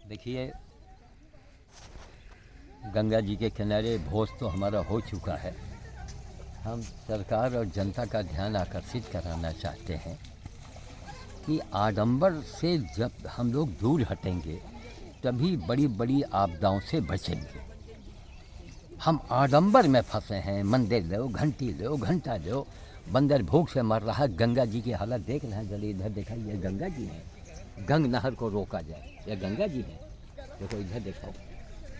देखिए, गंगा जी के किनारे भोज तो हमारा हो चुका है। हम सरकार और जनता का ध्यान आकर्षित कराना चाहते हैं कि आडंबर से जब हम लोग दूर हटेंगे तभी बड़ी बड़ी आपदाओं से बचेंगे। हम आडंबर में फंसे हैं, मंदिर लो, घंटी लो, घंटा लो, बंदर भूख से मर रहा है। गंगा जी की हालत देख रहे हैं, जल्दी इधर देखा, ये गंगा जी है। गंग नहर को रोका जाए, ये गंगा जी है। देखो इधर देखो,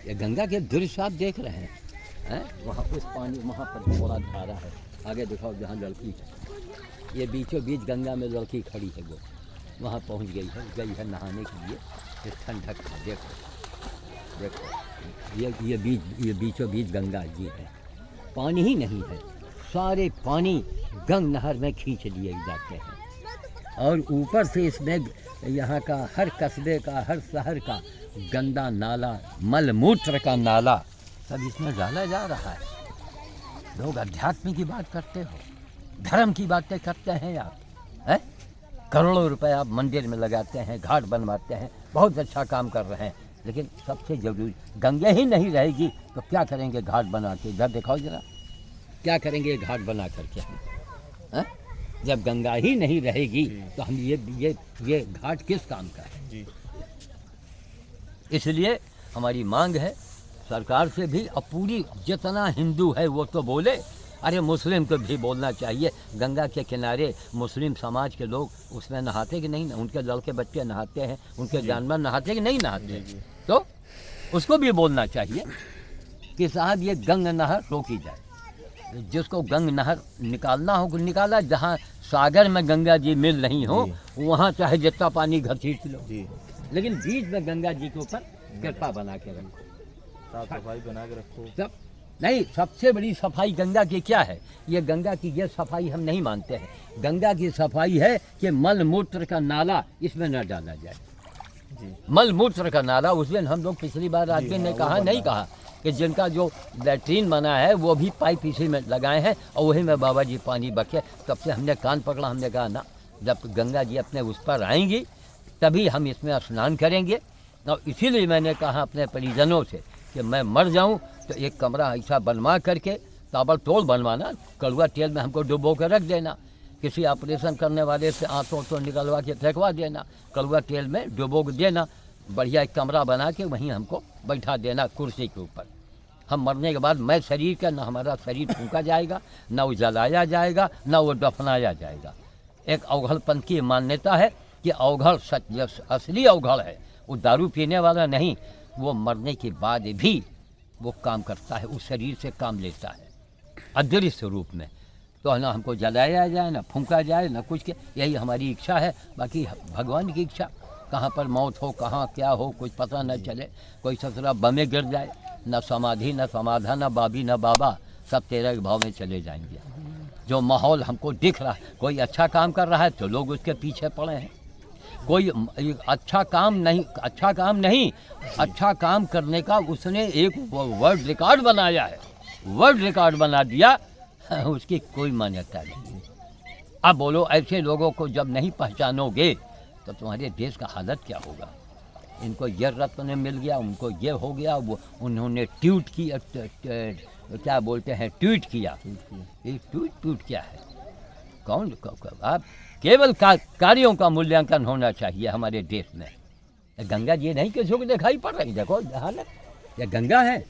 ये गंगा के दृश्य आप देख रहे हैं। वहाँ उस पानी, वहाँ पर थोड़ा धारा है, आगे दिखाओ जहाँ लड़की है, ये बीचों बीच गंगा में लड़की खड़ी है, वो वहाँ पहुँच गई है नहाने के लिए। ये ठंडक है, देखो देखो, ये बीचों बीच गंगा जी है। पानी ही नहीं है, सारे पानी गंग नहर में खींच लिए जाते हैं और ऊपर से इसमें यहाँ का हर कस्बे का, हर शहर का गंदा नाला, मल मूत्र का नाला सब इसमें डाला जा रहा है। लोग अध्यात्म की बात करते हो, धर्म की बातें करते हैं आप, हैं? करोड़ों रुपए आप मंदिर में लगाते हैं, घाट बनवाते हैं, बहुत अच्छा काम कर रहे हैं, लेकिन सबसे जरूरी गंगा ही नहीं रहेगी तो क्या करेंगे घाट बना के? इधर दिखाओ जरा, क्या करेंगे घाट बना करके हम, हैं? जब गंगा ही नहीं रहेगी तो हम ये घाट किस काम का है? इसलिए हमारी मांग है सरकार से भी, और पूरी जितना हिंदू है वो तो बोले, अरे मुस्लिम को भी बोलना चाहिए। गंगा के किनारे मुस्लिम समाज के लोग उसमें नहाते कि नहीं? उनके लड़के बच्चे नहाते हैं, उनके जानवर नहाते कि नहीं नहाते? तो उसको भी बोलना चाहिए कि साहब ये गंग नहर रोकी जाए। जिसको गंग नहर निकालना हो निकाला, जहाँ सागर में गंगा जी मिल नहीं हो वहाँ चाहे जितना पानी घसीट लो, लेकिन बीच में गंगा जी के ऊपर कृपा बना के रखो, साफ सफाई बना के रखो। सब नहीं, सबसे बड़ी सफाई गंगा की क्या है? ये गंगा की ये सफाई हम नहीं मानते हैं। गंगा की सफाई है कि मल मूत्र का नाला इसमें न डाला जाए। मल मूत्र का नाला, उस दिन हम लोग पिछली बार आदमी ने कहा, नहीं कहा कि जिनका जो लैट्रीन बना है वो भी पाइप इसी में लगाए हैं और वही में बाबा जी पानी बखे। तब से हमने कान पकड़ा, हमने कहा ना, जब गंगा जी अपने उस पर आएंगी तभी हम इसमें स्नान करेंगे। और इसीलिए मैंने कहा अपने परिजनों से कि मैं मर जाऊं तो एक कमरा ऐसा बनवा करके, ताबड़तोड़ बनवाना, कड़वा तेल में हमको डुबो कर रख देना, किसी ऑपरेशन करने वाले से आंतों तो निकलवा के फेंकवा देना, कड़वा तेल में डुबो देना, बढ़िया एक कमरा बना के वहीं हमको बैठा देना कुर्सी के ऊपर। हम मरने के बाद मैं शरीर का, ना हमारा शरीर फूंका जाएगा, ना वो जलाया जाएगा, ना वो दफनाया जाएगा। एक अवघड़पंथ की मान्यता है कि अवघड़ सच असली अवघड़ है, वो दारू पीने वाला नहीं, वो मरने के बाद भी वो काम करता है, उस शरीर से काम लेता है अदृश्य रूप में। तो ना हमको जलाया जाए, ना फूंका जाए, ना कुछ के, यही हमारी इच्छा है। बाकी भगवान की इच्छा, कहाँ पर मौत हो, कहाँ क्या हो, कुछ पता न चले। कोई ससुरा बमे गिर जाए, न समाधि, न समाधान, न बाबी, न बाबा, सब तेरे भाव में चले जाएंगे। जो माहौल हमको दिख रहा है, कोई अच्छा काम कर रहा है तो लोग उसके पीछे पड़े हैं। कोई अच्छा काम नहीं, अच्छा काम करने का उसने एक वर्ल्ड रिकॉर्ड बनाया है, वर्ल्ड रिकॉर्ड बना दिया, उसकी कोई मान्यता नहीं। अब बोलो, ऐसे लोगों को जब नहीं पहचानोगे तो तुम्हारे देश का हालत क्या होगा? इनको ये रत्न मिल गया, उनको ये हो गया, वो उन्होंने ट्वीट किया, क्या बोलते हैं, ट्वीट किया। ये ट्वीट क्या है? कौन? आप केवल कार्यों का मूल्यांकन होना चाहिए हमारे देश में। गंगा जी नहीं किसी को दिखाई पड़ रही, देखो हालत, ये गंगा है,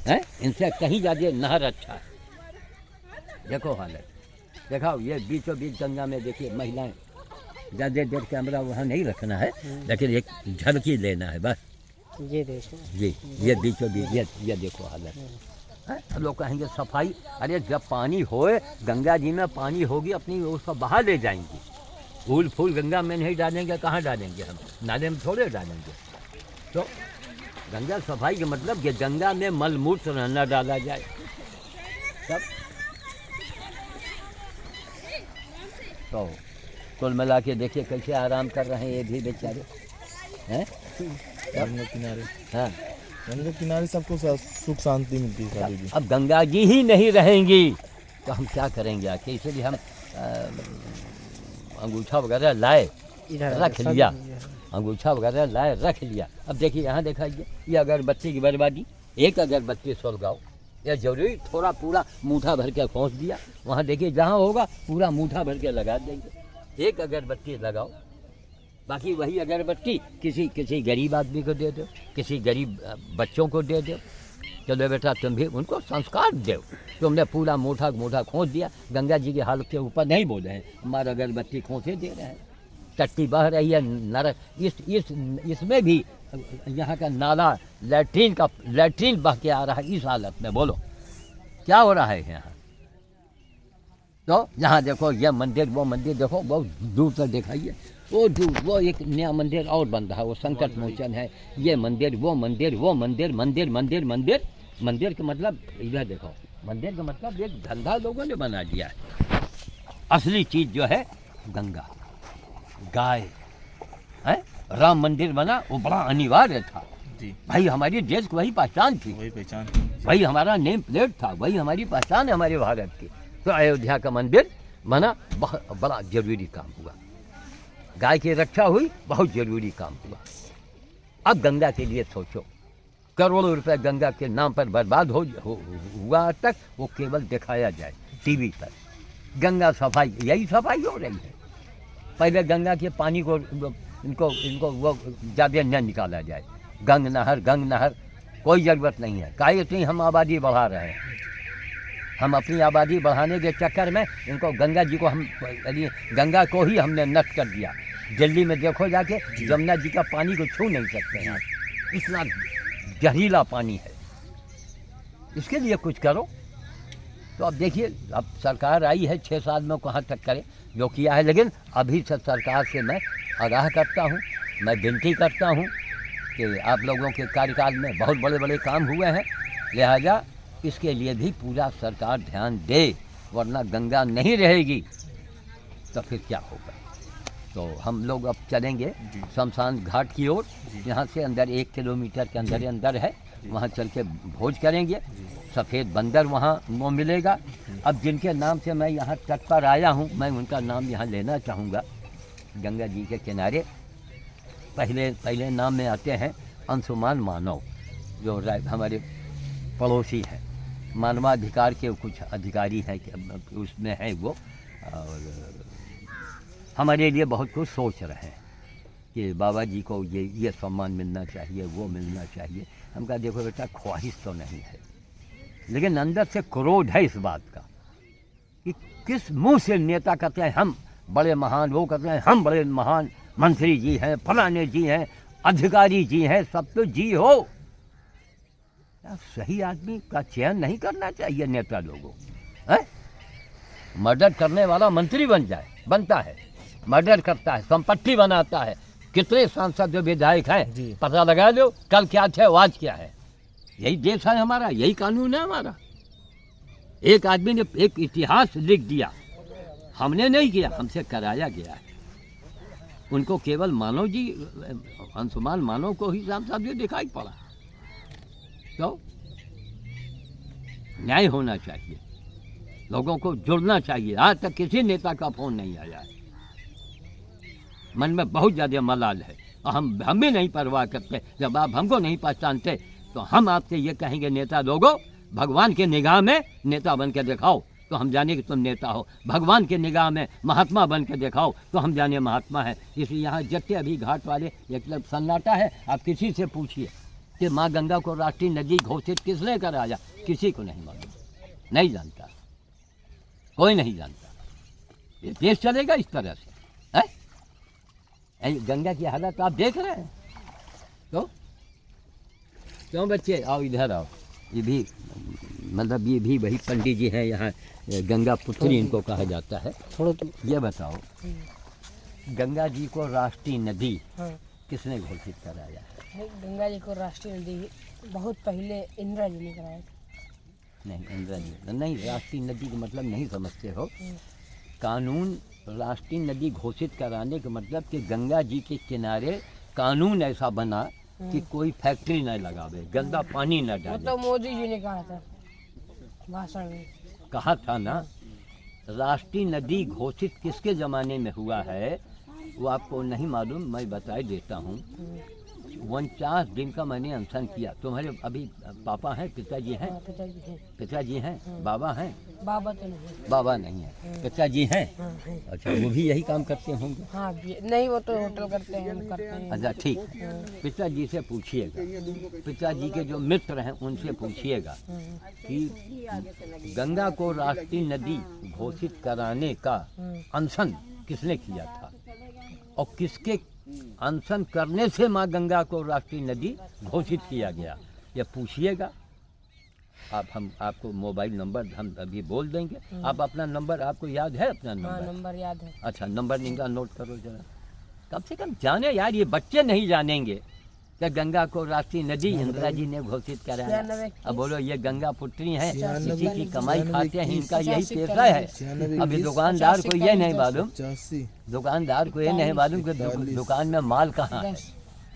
हैं? इनसे कहीं ज़्यादा नहर अच्छा है। देखो हालत, दिखाओ, ये बीचों बीच गंगा में देखिए महिलाएं, ज़्यादा देर कैमरा वहाँ नहीं रखना है, लेकिन एक झलकी लेना है बस। ये देखो जी, ये बीचों बीच ये देखो हालत है। लोग कहेंगे सफाई, अरे जब पानी होए, गंगा जी में पानी होगी, अपनी उसको बहा ले जाएंगी। फूल फूल गंगा में नहीं डालेंगे, कहाँ डालेंगे हम? नाले में थोड़े डालेंगे। तो गंगा सफाई का मतलब कि गंगा में मल मूत्र न डाला जाए। सब तो कुल मिला के देखिए कैसे आराम कर रहे हैं ये भी बेचारे, हैं? गंगा किनारे, हाँ, गंगा किनारे सबको सुख शांति मिलती है सारी भी। अब गंगा जी ही नहीं रहेंगी तो हम क्या करेंगे आके? इसलिए हम अंगूठा वगैरह लाए, रख लिया, अंगूठा वगैरह लाए रख लिया। अब देखिए यहाँ दिखाइए, ये अगरबत्ती की बर्बादी, एक अगरबत्ती सुलगाओ, यह जरूरी थोड़ा पूरा मूठा भर के खोस दिया, वहाँ देखिए जहाँ होगा पूरा मूठा भर के लगा देंगे। एक अगरबत्ती लगाओ, बाकी वही अगरबत्ती किसी गरीब आदमी को दे दो, किसी गरीब बच्चों को दे दो। चलो बेटा तुम भी उनको संस्कार दो। तुमने पूरा मूठा खोस दिया, गंगा जी के हालत के ऊपर नहीं बोले हैं, हमारा अगरबत्ती खोसे दे रहे हैं, टट्टी बह रही है नरक। इसमें भी यहाँ का नाला लैट्रीन बह के आ रहा है इस हालत में। बोलो क्या हो रहा है यहाँ? तो यहाँ देखो ये मंदिर वो मंदिर देखो, बहुत दूर तक दिखाइए, वो एक नया मंदिर और बन रहा है, वो संकट मोचन है। ये मंदिर वो मंदिर वो मंदिर मंदिर मंदिर मंदिर मंदिर का मतलब इधर देखो, मंदिर का मतलब एक धंधा लोगों ने बना दिया है। असली चीज़ जो है गंगा गाय है। राम मंदिर बना वो बड़ा अनिवार्य था जी। भाई, हमारी देश की वही पहचान थी, वही पहचान, वही हमारा नेम प्लेट था, वही हमारी पहचान है हमारे भारत की। तो अयोध्या का मंदिर बना, बहुत बड़ा जरूरी काम हुआ, गाय की रक्षा हुई, बहुत जरूरी काम हुआ। अब गंगा के लिए सोचो, करोड़ों रुपए गंगा के नाम पर बर्बाद हुआ आज तक, वो केवल दिखाया जाए टीवी पर। गंगा सफाई, यही सफाई हो रही है। पहले गंगा के पानी को इनको वो ज़्यादा न निकाला जाए, गंग नहर कोई ज़रूरत नहीं है। काहे इतनी हम आबादी बढ़ा रहे हैं, हम अपनी आबादी बढ़ाने के चक्कर में इनको गंगा जी को गंगा को ही हमने नष्ट कर दिया। दिल्ली में देखो जाके, यमुना जी का पानी को छू नहीं सकते हैं, इतना जहरीला पानी है। इसके लिए कुछ करो। तो अब देखिए, अब सरकार आई है 6 साल में कहाँ तक करे जो किया है, लेकिन अभी से सरकार से मैं आगाह करता हूँ, मैं विनती करता हूँ कि आप लोगों के कार्यकाल में बहुत बड़े बड़े काम हुए हैं, लिहाजा इसके लिए भी पूरा सरकार ध्यान दे, वरना गंगा नहीं रहेगी तो फिर क्या होगा। तो हम लोग अब चलेंगे शमशान घाट की ओर, यहाँ से अंदर 1 किलोमीटर के अंदर है, वहाँ चल के भोज करेंगे। सफ़ेद बंदर वहाँ वो मिलेगा। अब जिनके नाम से मैं यहाँ तट पर आया हूँ, मैं उनका नाम यहाँ लेना चाहूँगा। गंगा जी के किनारे पहले नाम में आते हैं अंशुमान मानव, जो हमारे पड़ोसी हैं, मानवाधिकार के कुछ अधिकारी हैं, उसमें है वो, और हमारे लिए बहुत कुछ सोच रहे हैं कि बाबा जी को ये सम्मान मिलना चाहिए, वो मिलना चाहिए। हम कहा देखो बेटा, ख्वाहिश तो नहीं है, लेकिन अंदर से क्रोध है इस बात का कि किस मुंह से नेता कहते हैं हम बड़े महान, वो कहते हैं हम बड़े महान, मंत्री जी हैं, फलाने जी हैं, अधिकारी जी हैं, सब तो जी हो। सही आदमी का चयन नहीं करना चाहिए नेता लोगों। मर्डर करने वाला मंत्री बनता है, मर्डर करता है, संपत्ति बनाता है। कितने सांसद जो विधायक हैं पता लगा लो, कल क्या थे आज क्या है। यही देश है हमारा, यही कानून है हमारा। एक आदमी ने एक इतिहास लिख दिया, हमने नहीं किया, हमसे कराया गया है। उनको केवल मानव जी, अंशुमान मानव को ही सांसद भी दिखाई पड़ा। तो न्याय होना चाहिए, लोगों को जुड़ना चाहिए। आज तक किसी नेता का फोन नहीं आया है। मन में बहुत ज़्यादा मलाल है, और हम भी नहीं परवाह करते। जब आप हमको नहीं पहचानते तो हम आपसे ये कहेंगे, नेता लोगों, भगवान के निगाह में नेता बन के दिखाओ तो हम जाने कि तुम नेता हो। भगवान के निगाह में महात्मा बन के दिखाओ तो हम जाने महात्मा है। इसलिए यहाँ जितने अभी घाट वाले एक सन्नाटा है, आप किसी से पूछिए कि माँ गंगा को राष्ट्रीय नदी घोषित किसने कराया, किसी को नहीं मालूम, नहीं जानता, कोई नहीं जानता। ये देश चलेगा इस तरह से है? गंगा की हालत आप देख रहे हैं। तो क्यों बच्चे, आओ इधर आओ। ये भी मतलब ये भी वही पंडित जी हैं यहाँ, गंगा पुत्री इनको कहा जाता है। थोड़ा तो ये बताओ, गंगा जी को राष्ट्रीय नदी किसने घोषित कराया है? गंगा जी को राष्ट्रीय नदी बहुत पहले इंदिरा जी ने कराया। नहीं, इंदिरा जी नहीं, राष्ट्रीय नदी का मतलब नहीं समझते हो। कानून राष्ट्रीय नदी घोषित कराने का मतलब कि गंगा जी के किनारे कानून ऐसा बना कि कोई फैक्ट्री न लगावे, गंदा पानी न डाले। तो मोदी जी ने कहा था भाषण में, कहा था ना। राष्ट्रीय नदी घोषित किसके ज़माने में हुआ है? वो आपको नहीं मालूम, मैं बता देता हूँ। 49 दिन का मैंने अनशन किया। तुम्हारे अभी पापा हैं, पिताजी हैं? हाँ, पिताजी हैं। पिताजी हैं, बाबा हैं? बाबा तो नहीं। बाबा नहीं है, पिताजी हैं। हाँ हैं। अच्छा, वो भी यही काम करते होंगे? हाँ नहीं, वो तो होटल करते हैं, हम करते हैं। अच्छा ठीक, पिताजी से पूछिएगा, पिताजी के जो मित्र हैं उनसे पूछिएगा कि गंगा को राष्ट्रीय नदी घोषित कराने का अनशन किसने किया था और किसके अनशन करने से माँ गंगा को राष्ट्रीय नदी घोषित किया गया, ये पूछिएगा आप। हम आपको मोबाइल नंबर हम अभी बोल देंगे। आप अपना नंबर, आपको याद है अपना हाँ, नंबर? नंबर याद है। अच्छा, नंबर इनका नोट करो जरा, कम से कम जाने यार, ये बच्चे नहीं जानेंगे कि गंगा को राष्ट्रीय नदी इंदिरा जी ने घोषित कराया। 96 अब बोलो, ये गंगा पुत्री हैं, 96 इसी की कमाई खाते हैं, इनका यही 85 पेशा है। 96 अभी दुकानदार को ये नहीं मालूम, 85 दुकानदार को ये नहीं मालूम कि 41 दुकान में माल कहाँ है। 10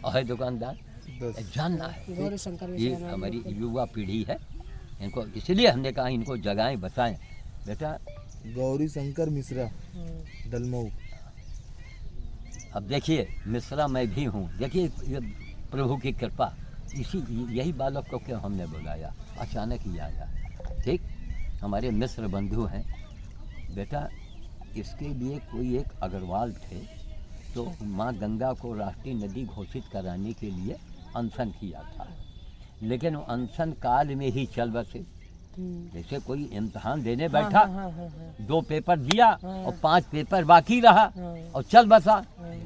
और दुकानदार 10 जानना है। गौरी शंकर ये मिश्रा नाम हमारी युवा पीढ़ी है, इनको इसलिए हमने कहा इनको जगाएं, बताएं। बेटा गौरी शंकर मिश्रा, दलमऊ। अब देखिए, मिश्रा मैं भी हूँ। देखिए, ये प्रभु की कृपा, यही बालक को क्यों हमने बुलाया, अचानक ही आया। ठीक, हमारे मिश्र बंधु हैं। बेटा, इसके लिए कोई एक अग्रवाल थे, तो माँ गंगा को राष्ट्रीय नदी घोषित कराने के लिए अनशन किया था, लेकिन वो अनशन काल में ही चल बसे। जैसे कोई इम्तहान देने बैठा, हाँ, हाँ, हाँ। 2 पेपर दिया और 5 पेपर बाकी रहा और चल बसा,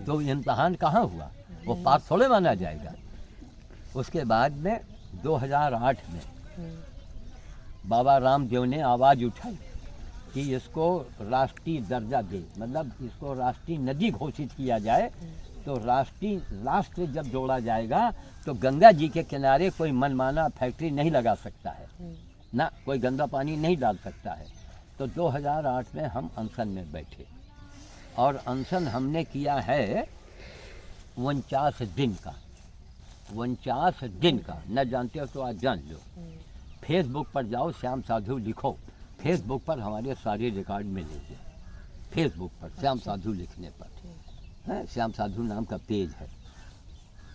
तो इम्तहान कहाँ हुआ, वो पास थोड़े माना जाएगा। उसके बाद में 2008 में बाबा रामदेव ने आवाज़ उठाई कि इसको राष्ट्रीय दर्जा दे, मतलब इसको राष्ट्रीय नदी घोषित किया जाए। तो राष्ट्र जब जोड़ा जाएगा तो गंगा जी के किनारे कोई मनमाना फैक्ट्री नहीं लगा सकता है ना, कोई गंदा पानी नहीं डाल सकता है। तो 2008 में हम अनशन में बैठे और अनशन हमने किया है 49 दिन का। 49 दिन का, न जानते हो तो आज जान लो। फेसबुक पर जाओ, श्याम साधु लिखो, फेसबुक पर हमारे सारे रिकॉर्ड मिलेंगे। फेसबुक पर श्याम साधु लिखने पर है, श्याम साधु नाम का पेज है,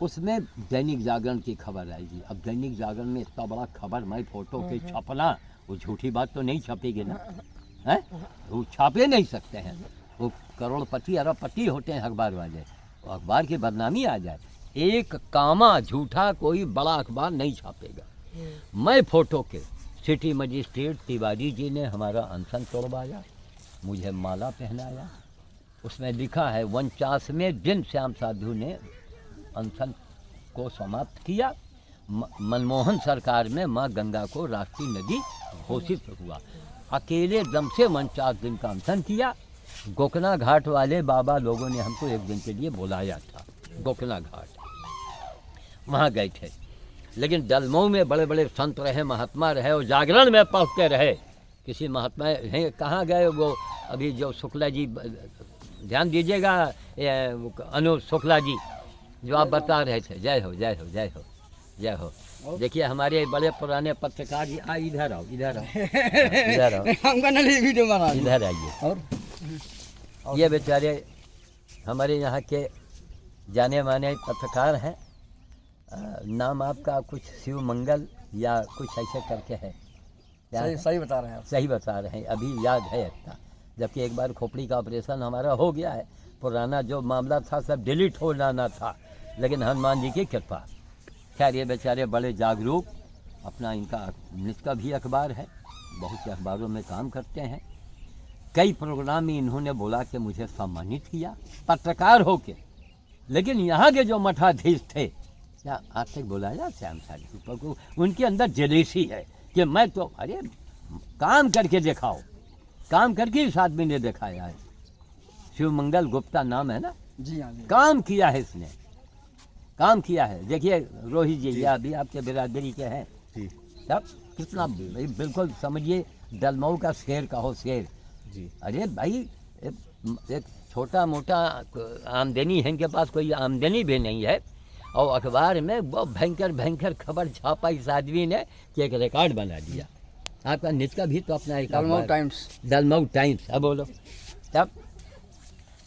उसमें दैनिक जागरण की खबर आएगी। अब दैनिक जागरण में इतना बड़ा खबर, मैं फोटो के छपना, वो झूठी बात तो नहीं छपेगी ना, है, वो छापे नहीं सकते हैं। वो करोड़पति अरबपति होते हैं अखबार वाले, तो अखबार की बदनामी आ जाए, एक कामा झूठा कोई बड़ा अखबार नहीं छापेगा। मैं फोटो के सिटी मजिस्ट्रेट तिवारी जी ने हमारा अनशन तोड़वाया, मुझे माला पहनाया, उसमें लिखा है 49वें दिन श्याम साधु ने अनशन को समाप्त किया। मनमोहन सरकार में माँ गंगा को राष्ट्रीय नदी घोषित हुआ। अकेले दम से 49 दिन का अनशन किया। गोकना घाट वाले बाबा लोगों ने हमको एक दिन के लिए बुलाया था, गोकना घाट, वहाँ गए थे। लेकिन दलमऊ में बड़े बड़े संत रहे, महात्मा रहे और जागरण में पहुँचते रहे। किसी महात्मा हैं, कहाँ गए वो, अभी जो शुक्ला जी, ध्यान दीजिएगा, अनु शुक्ला जी जो आप बता रहे थे, जय हो जय हो जय हो जय हो। देखिए हमारे बड़े पुराने पत्रकार जी, इधर आओ, इधर आओ, इधर आओ, इधर आइए। और ये बेचारे हमारे यहाँ के जाने माने पत्रकार हैं। नाम आपका कुछ शिव मंगल या कुछ ऐसे करके है? सही बता रहे हैं आप। सही बता रहे हैं, अभी याद है इतना। जबकि एक बार खोपड़ी का ऑपरेशन हमारा हो गया है, पुराना जो मामला था सब डिलीट हो जाना था, लेकिन हनुमान जी की कृपा। खैर, ये बेचारे बड़े जागरूक, अपना इनका निज का भी अखबार है, बहुत से अखबारों में काम करते हैं। कई प्रोग्राम में इन्होंने बोला कि मुझे सम्मानित किया पत्रकार होके। लेकिन यहाँ के जो मठाधीश थे, क्या आज तक बुलाया श्याम साधु को? उनके अंदर जेलेसी है कि मैं तो, अरे काम करके दिखाओ, काम करके इस आदमी ने दिखाया है। शिव मंगल गुप्ता नाम है ना? जी हाँ जी। काम किया है इसने, काम किया है। देखिए रोहित जी, यह भी आपके बिरादरी के हैं सब, कितना बिल्कुल समझिए दलमऊ का शेर कहो, शेर जी। अरे भाई, एक छोटा मोटा आमदनी है, इनके पास कोई आमदनी भी नहीं है, और अखबार में वो भयंकर भयंकर खबर छापा इस आदमी ने कि एक रिकॉर्ड बना दिया। आपका निज का भी तो अपना एक दलमऊ टाइम्स। दलमऊ टाइम्स, अब बोलो। तब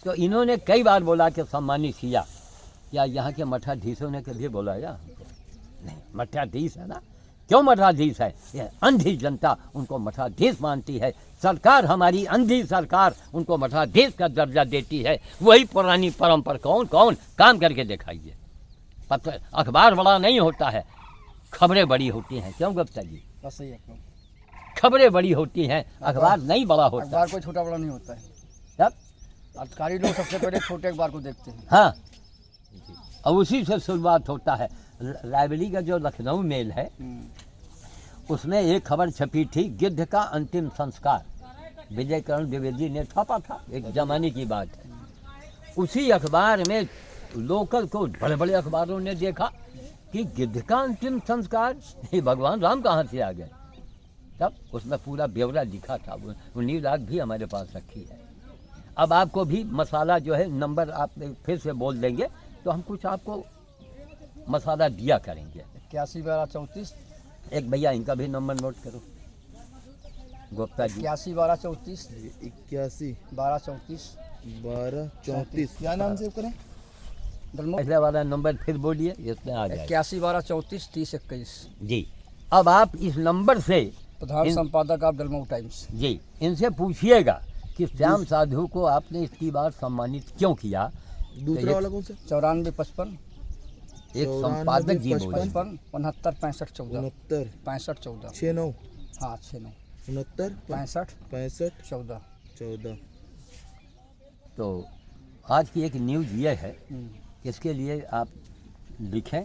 तो इन्होंने कई बार बोला कि सम्मानित किया, क्या यहाँ के मठाधीशों ने कभी बोला या नहीं? मठाधीश है ना, क्यों मठाधीश है? ये अंधी जनता उनको मठाधीश मानती है, सरकार हमारी अंधी सरकार उनको मठाधीश का दर्जा देती है। वही पुरानी परंपरा कौन कौन काम करके दिखाइए। पत्र अखबार बड़ा नहीं होता है, खबरें बड़ी होती हैं। क्यों गुप्ता जी? बस सही है। खबरें बड़ी होती हैं, अखबार नहीं बड़ा होता। अखबार कोई छोटा बड़ा नहीं होता है। तब अधिकारी लोग सबसे पहले छोटे अखबार को देखते हैं। हाँ, और उसी से शुरुआत होता है। रायबरेली का जो लखनऊ मेल है उसमें एक खबर छपी थी, गिद्ध का अंतिम संस्कार, विजय करण द्विवेदी ने छापा था, एक जमाने की बात है। उसी अखबार में लोकल को बड़े बड़े अखबारों ने देखा कि गिद्ध का अंतिम संस्कार, ये भगवान राम कहाँ से आ गए? तब उसमें पूरा ब्यौरा लिखा था, वो न्यूज़ भी हमारे पास रखी है। अब आपको भी मसाला जो है, नंबर आप फिर से बोल देंगे तो हम कुछ आपको मसाला दिया करेंगे। 81 एक भैया इनका भी नंबर नोट करो, गुप्ता जी। 81 81 12 34 12 34। क्या नाम सेव करें? पहले वाला नंबर फिर बोलिए, इसमें आ जाए। 81 12 34 30 21 जी। अब आप इस नंबर से प्रधान संपादक आप डलमऊ टाइम्स जी इनसे पूछिएगा कि श्याम साधु को आपने इसकी बार सम्मानित क्यों किया। दूसरा वाला कौन सा? 94 55 एक संपादक जी बोले 55 75 65 14 69 65 14 69 हाँ 69 69 65 65 14 14। तो आज की एक न्यूज़ ये है, इसके लिए आप लिखें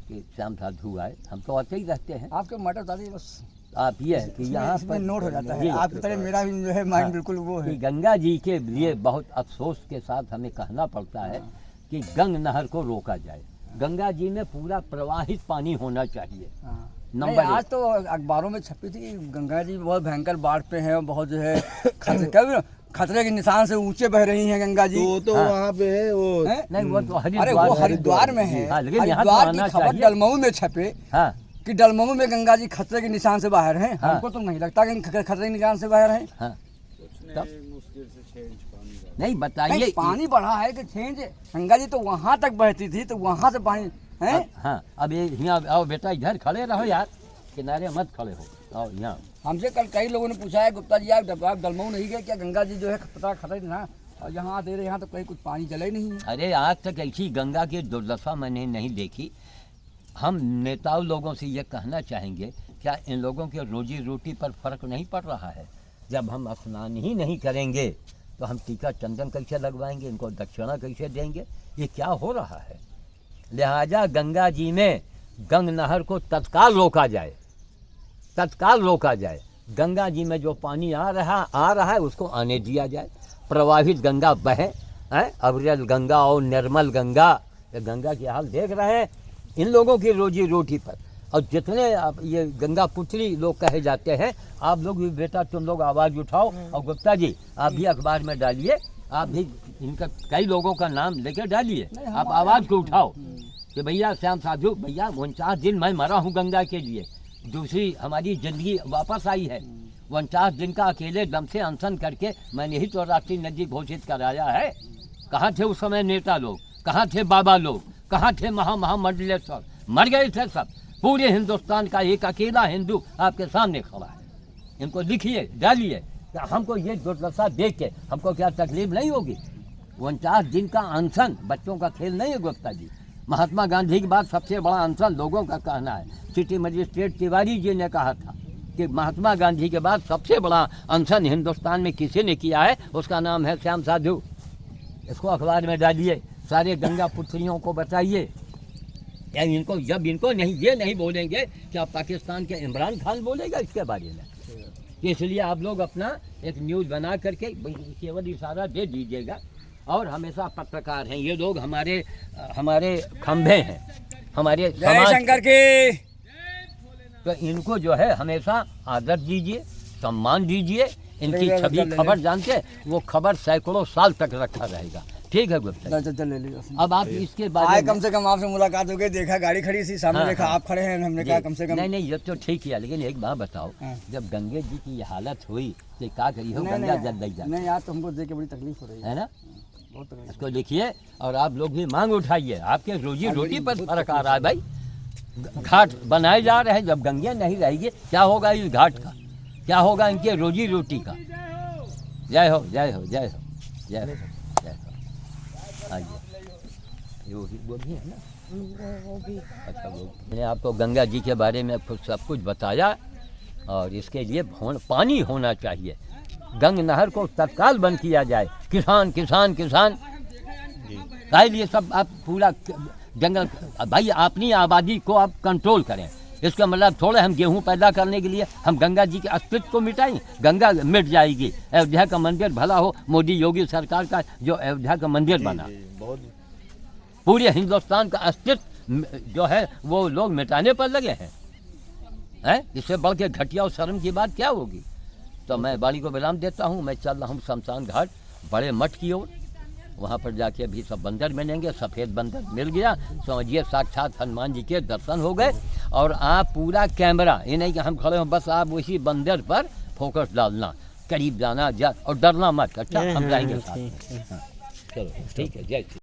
कि श्याम साधु आए। हम तो आते ही रहते हैं, आपके मटर दादी बस आप ये है कि यहाँ इसमें पर नोट हो जाता जी, है। आपकी तरह मेरा भी जो है माइंड बिल्कुल वो कि है। गंगा जी के लिए बहुत अफसोस के साथ हमें कहना पड़ता है कि गंग नहर को रोका जाए। गंगा जी में पूरा प्रवाहित पानी होना चाहिए। हाँ। नंबर नहीं, आज तो अखबारों में छपी थी गंगा जी बहुत भयंकर बाढ़ पे हैं, बहुत जो है खतरे के निशान से ऊंचे बह रही हैं गंगा जी। तो हाँ। वहाँ पे है वो हैं? नहीं, वो तो अरे वो हरिद्वार में है। हाँ, लेकिन यहाँ तो हरिद्वार आना की खबर चाहिए। डलमऊ में छपे हाँ कि डलमऊ में गंगा जी खतरे के निशान से बाहर हैं। हाँ। हमको तो नहीं लगता कि खतरे के निशान से बाहर हैं। हाँ, नहीं नहीं, बताइए। पानी बढ़ा है कि चेंज गंगा जी तो वहाँ तक बहती थी, तो वहाँ से पानी है। हाँ, अब ये यहाँ आओ बेटा, इधर खड़े रहो यार, किनारे मत खड़े हो, आओ यहाँ। हमसे कल कई लोगों ने पूछा है, गुप्ता जी आप डलमऊ नहीं गए क्या? गंगा जी जो है खतरे ना, और यहाँ दे रहे, यहाँ तो कहीं कुछ पानी चला ही नहीं है। अरे आज तक ऐसी गंगा की दुर्दशा मैंने नहीं देखी। हम नेताओं लोगों से ये कहना चाहेंगे, क्या इन लोगों के रोजी रोटी पर फर्क नहीं पड़ रहा है? जब हम स्नान ही नहीं करेंगे तो हम टीका चंदन कैसे लगवाएंगे, इनको दक्षिणा कैसे देंगे? ये क्या हो रहा है? लिहाजा गंगा जी में गंग नहर को तत्काल रोका जाए, तत्काल रोका जाए। गंगा जी में जो पानी आ रहा है उसको आने दिया जाए, प्रवाहित गंगा बहे। अविरल गंगा और निर्मल गंगा, ये गंगा की हाल देख रहे हैं इन लोगों की रोजी रोटी पर। और जितने ये गंगा पुत्री लोग कहे जाते हैं, आप लोग भी बेटा तुम लोग आवाज़ उठाओ, और गुप्ता जी आप भी अखबार में डालिए, आप भी इनका कई लोगों का नाम लेकर डालिए, आप आवाज़ को उठाओ कि भैया श्याम साधु भैया 49 दिन मैं मरा हूँ गंगा के लिए, दूसरी हमारी ज़िंदगी वापस आई है। 49 दिन का अकेले दम से अनशन करके मैंने ही तो राष्ट्रीय नदी घोषित कराया है। कहाँ थे उस समय नेता लोग, कहाँ थे बाबा लोग, कहाँ थे महामंडलेश्वर? मर गए थे सब। पूरे हिंदुस्तान का एक अकेला हिंदू आपके सामने खड़ा है। इनको लिखिए, डालिए। हमको ये दुर्दशा देख के हमको क्या तकलीफ नहीं होगी? 49 दिन का अनशन बच्चों का खेल नहीं है गुप्ता जी। महात्मा गांधी के बाद सबसे बड़ा अनशन लोगों का कहना है। सिटी मजिस्ट्रेट तिवारी जी ने कहा था कि महात्मा गांधी के बाद सबसे बड़ा अनशन हिंदुस्तान में किसी ने किया है, उसका नाम है श्याम साधु। इसको अखबार में डालिए, सारे गंगा पुत्रियों को बताइए। या इनको जब इनको नहीं ये नहीं बोलेंगे, क्या पाकिस्तान के इमरान खान बोलेगा इसके बारे में? इसलिए आप लोग अपना एक न्यूज़ बना करके केवल इशारा दे दीजिएगा। और हमेशा पत्रकार हैं ये लोग, हमारे खंभे हैं, हमारे समाज शंकर के। तो इनको जो है हमेशा आदर दीजिए, सम्मान दीजिए। इनकी छवि खबर जानते, वो खबर सैकड़ों साल तक रखा रहेगा। ठीक है गुप्ता, चल ले लीजिए। अब आप इसके बारे में कम से कम आपसे मुलाकात हो गई, देखा गाड़ी खड़ी थी सामने, देखा आप खड़े हैं, हमने कहा कम से कम। नहीं ये तो ठीक किया, लेकिन एक बात बताओ, जब गंगे जी की ये हालत हुई तो क्या करी हो? गंगा जल नहीं जा, नहीं यार, तो हमको देख के बड़ी तकलीफ हो रही है ना? इसको लिखिए और आप लोग भी मांग उठाइए। आपके रोजी रोटी पर फर्क आ रहा है भाई। घाट बनाए जा रहे हैं, जब गंगा नहीं रहेगी क्या होगा इस घाट का, क्या होगा इनके रोजी रोटी का। जय हो जय हो जय हो जय हो जय हो। आइए वो भी है ना। वो भी अच्छा वो मैंने आपको गंगा जी के बारे में सब कुछ बताया और इसके लिए पानी होना चाहिए। गंग नहर को तत्काल बंद किया जाए। किसान किसान किसान भाई ये सब आप पूरा जंगल भाई अपनी आबादी को आप कंट्रोल करें। इसका मतलब थोड़े हम गेहूं पैदा करने के लिए हम गंगा जी के अस्तित्व को मिटाएं, गंगा मिट जाएगी। अयोध्या का मंदिर भला हो, मोदी योगी सरकार का जो अयोध्या का मंदिर बना, बहुत पूरे हिंदुस्तान का अस्तित्व जो है वो लोग मिटाने पर लगे हैं। इससे बढ़ के घटिया और शर्म की बात क्या होगी। तो मैं वाणी को विराम देता हूँ। मैं चल रहा हूँ शमशान घाट बड़े मठ की ओर। वहाँ पर जाके भी सब बंदर मिलेंगे। सफ़ेद बंदर मिल गया, समझिए साक्षात हनुमान जी के दर्शन हो गए। और आप पूरा कैमरा, ये नहीं कि हम खड़े हों, बस आप उसी बंदर पर फोकस डालना, करीब जाना और डरना मत। अच्छा हम जाएंगे साथ में। हाँ, चलो ठीक है, जय श्री